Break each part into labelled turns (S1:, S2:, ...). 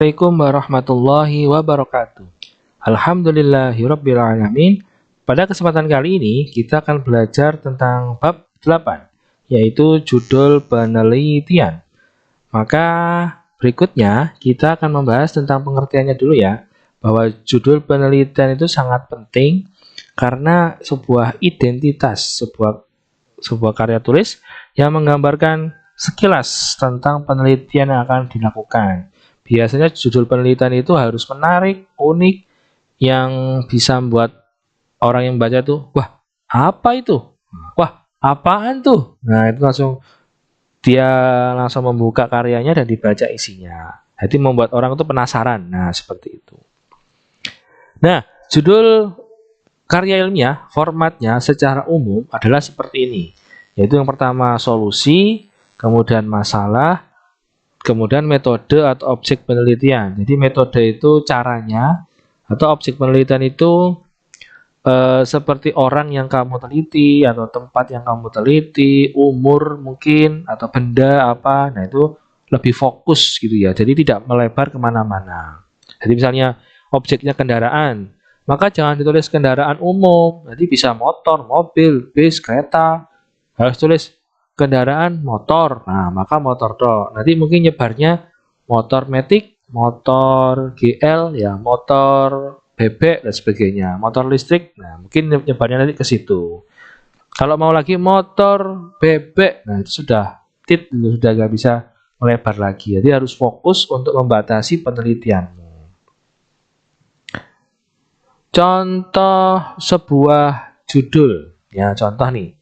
S1: Assalamualaikum warahmatullahi wabarakatuh. Alhamdulillahirrabbilalamin. Pada kesempatan kali ini kita akan belajar tentang bab 8, yaitu judul penelitian. Maka berikutnya kita akan membahas tentang pengertiannya dulu ya, bahwa judul penelitian itu sangat penting karena sebuah identitas, sebuah karya tulis yang menggambarkan sekilas tentang penelitian yang akan dilakukan. Biasanya judul penelitian itu harus menarik, unik, yang bisa membuat orang yang baca tuh, wah apa itu? Wah apaan tuh? Nah itu dia langsung membuka karyanya dan dibaca isinya. Jadi membuat orang itu penasaran. Nah seperti itu. Nah judul karya ilmiah formatnya secara umum adalah seperti ini. Yaitu yang pertama solusi, kemudian masalah, kemudian metode atau objek penelitian. Jadi metode itu caranya, atau objek penelitian itu seperti orang yang kamu teliti, atau tempat yang kamu teliti, umur mungkin, atau benda apa. Nah itu lebih fokus gitu ya. Jadi tidak melebar kemana-mana. Jadi misalnya objeknya kendaraan, maka jangan ditulis kendaraan umum. Jadi bisa motor, mobil, bis, kereta. Harus tulis kendaraan motor. Nah, maka motor toh. Nanti mungkin nyebarnya motor metik, motor GL, ya, motor bebek dan sebagainya, motor listrik. Nah, mungkin nyebarnya nanti ke situ. Kalau mau lagi motor bebek, nah itu sudah nggak bisa melebar lagi. Jadi harus fokus untuk membatasi penelitianmu. Contoh sebuah judul, ya contoh nih.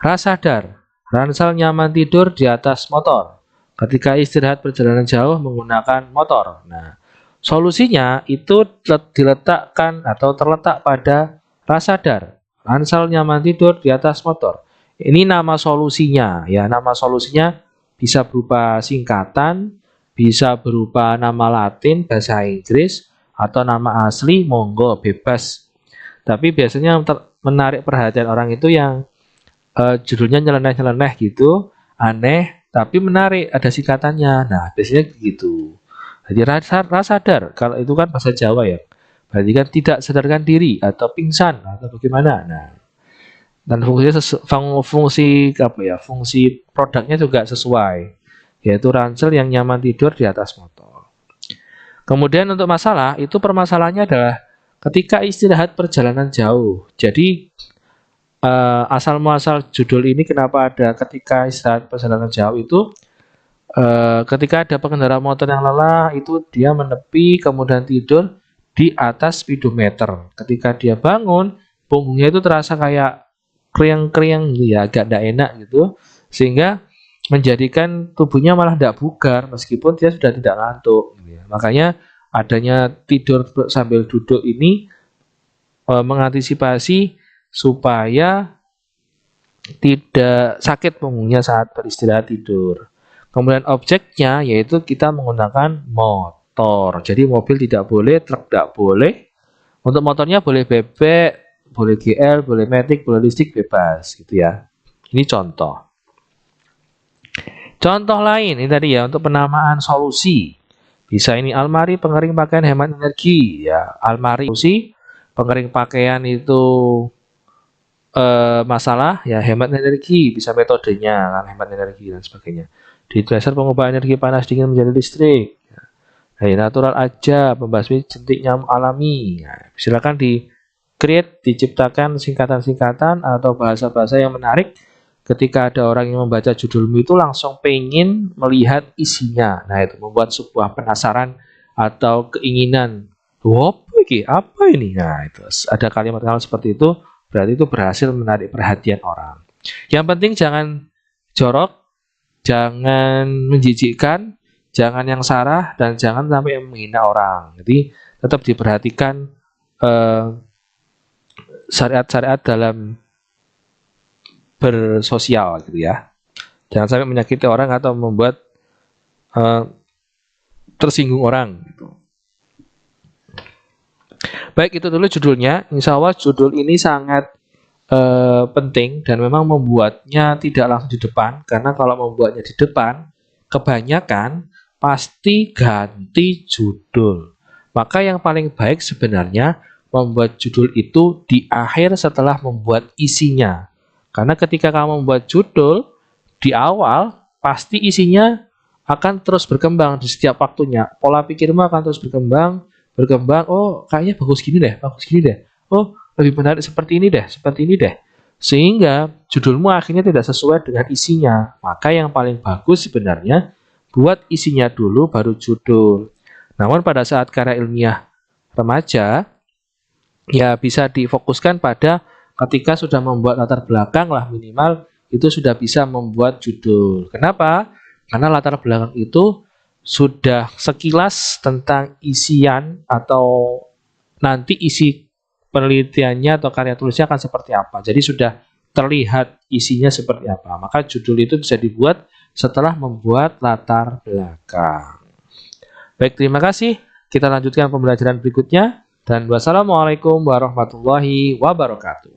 S1: Rasadar, ransel nyaman tidur di atas motor ketika istirahat perjalanan jauh menggunakan motor. Nah, solusinya itu diletakkan atau terletak pada rasadar, ransel nyaman tidur di atas motor. Ini nama solusinya, ya nama solusinya bisa berupa singkatan, bisa berupa nama Latin, bahasa Inggris, atau nama asli, monggo bebas. Tapi biasanya menarik perhatian orang itu yang judulnya nyeleneh-nyeleneh gitu, aneh tapi menarik, ada singkatannya. Nah biasanya begitu. Jadi rasadar, kalau itu kan bahasa Jawa ya, berarti kan tidak sadarkan diri atau pingsan atau bagaimana. Nah dan fungsi produknya juga sesuai, yaitu ransel yang nyaman tidur di atas motor. Kemudian untuk masalah, itu permasalahannya adalah ketika istirahat perjalanan jauh. Jadi asal muasal judul ini kenapa ada ketika istirahat perjalanan jauh itu, ketika ada pengendara motor yang lelah itu dia menepi kemudian tidur di atas speedometer. Ketika dia bangun, punggungnya itu terasa kayak kriang-kriang ya, agak tidak enak gitu, sehingga menjadikan tubuhnya malah tidak bugar meskipun dia sudah tidak ngantuk gitu ya. Makanya adanya tidur sambil duduk ini mengantisipasi supaya tidak sakit punggungnya saat beristirahat tidur. Kemudian objeknya yaitu kita menggunakan motor. Jadi mobil tidak boleh, truk tidak boleh. Untuk motornya boleh bebek, boleh GL, boleh matic, boleh listrik, bebas gitu ya. Ini contoh. Contoh lain ini tadi ya untuk penamaan solusi. Bisa ini almari pengering pakaian hemat energi ya. Almari solusi, pengering pakaian itu masalah ya, hemat energi, bisa metodenya kan, hemat energi dan sebagainya. Di dasar pengubah energi panas dingin menjadi listrik. Nah, natural aja, pembasmi jentik nyamuk alami. Nah, silakan diciptakan singkatan-singkatan atau bahasa-bahasa yang menarik. Ketika ada orang yang membaca judulmu itu langsung pengen melihat isinya. Nah itu membuat sebuah penasaran atau keinginan. Apa ini? Nah itu ada kalimat-kalimat seperti itu. Berarti itu berhasil menarik perhatian orang. Yang penting jangan jorok, jangan menjijikkan, jangan yang sarah, dan jangan sampai menghina orang. Jadi tetap diperhatikan syariat-syariat dalam bersosial gitu ya. Jangan sampai menyakiti orang atau membuat tersinggung orang gitu. Baik, itu dulu judulnya. Insya Allah judul ini sangat penting dan memang membuatnya tidak langsung di depan, karena kalau membuatnya di depan kebanyakan pasti ganti judul. Maka yang paling baik sebenarnya membuat judul itu di akhir setelah membuat isinya. Karena ketika kamu membuat judul di awal, pasti isinya akan terus berkembang di setiap waktunya. Pola pikirmu akan terus berkembang, berkembang. Oh, kayaknya bagus gini deh, bagus gini deh. Oh, lebih menarik seperti ini deh, seperti ini deh. Sehingga judulmu akhirnya tidak sesuai dengan isinya. Maka yang paling bagus sebenarnya buat isinya dulu baru judul. Namun pada saat karya ilmiah remaja, ya bisa difokuskan pada ketika sudah membuat latar belakang lah minimal itu sudah bisa membuat judul. Kenapa? Karena latar belakang itu sudah sekilas tentang isian atau nanti isi penelitiannya atau karya tulisnya akan seperti apa. Jadi sudah terlihat isinya seperti apa. Maka judul itu bisa dibuat setelah membuat latar belakang. Baik, terima kasih. Kita lanjutkan pembelajaran berikutnya. Dan wassalamualaikum warahmatullahi wabarakatuh.